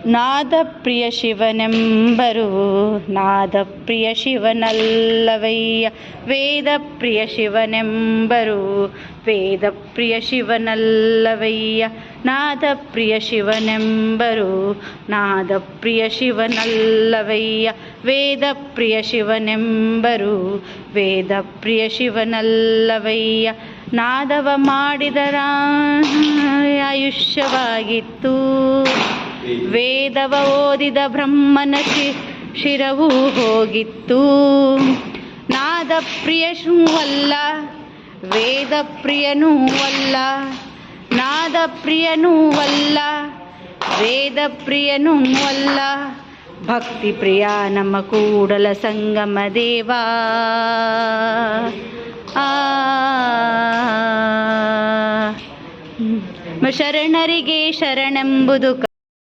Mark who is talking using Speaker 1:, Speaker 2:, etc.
Speaker 1: ನಾದಪ್ರಿಯ ಶಿವನೆಂಬರು ನಾದಪ್ರಿಯ ಶಿವನಲ್ಲವಯ್ಯ. ವೇದಪ್ರಿಯ ಶಿವನೆಂಬರು ವೇದಪ್ರಿಯ ಶಿವನಲ್ಲವಯ್ಯ. ನಾದಪ್ರಿಯ ಶಿವನೆಂಬರು ನಾದಪ್ರಿಯ ಶಿವನಲ್ಲವಯ್ಯ. ವೇದಪ್ರಿಯ ಶಿವನೆಂಬರು ವೇದಪ್ರಿಯ ಶಿವನಲ್ಲವಯ್ಯ. ನಾದವ ಮಾಡಿದರ ಆಯುಷ್ಯವಾಗಿತ್ತು. ವೇದವ ಓದಿದ ಬ್ರಹ್ಮನ ಶಿರವೂ ಹೋಗಿತ್ತು. ನಾದಪ್ರಿಯನೂ ಅಲ್ಲ ವೇದಪ್ರಿಯನೂ ಅಲ್ಲ. ನಾದಪ್ರಿಯನೂ ಅಲ್ಲ ವೇದಪ್ರಿಯನೂ ಅಲ್ಲ. ಭಕ್ತಿ ಪ್ರಿಯ ನಮ್ಮ ಕೂಡಲ ಸಂಗಮ ದೇವಾ. ಶರಣರಿಗೆ ಶರಣೆಂಬುದು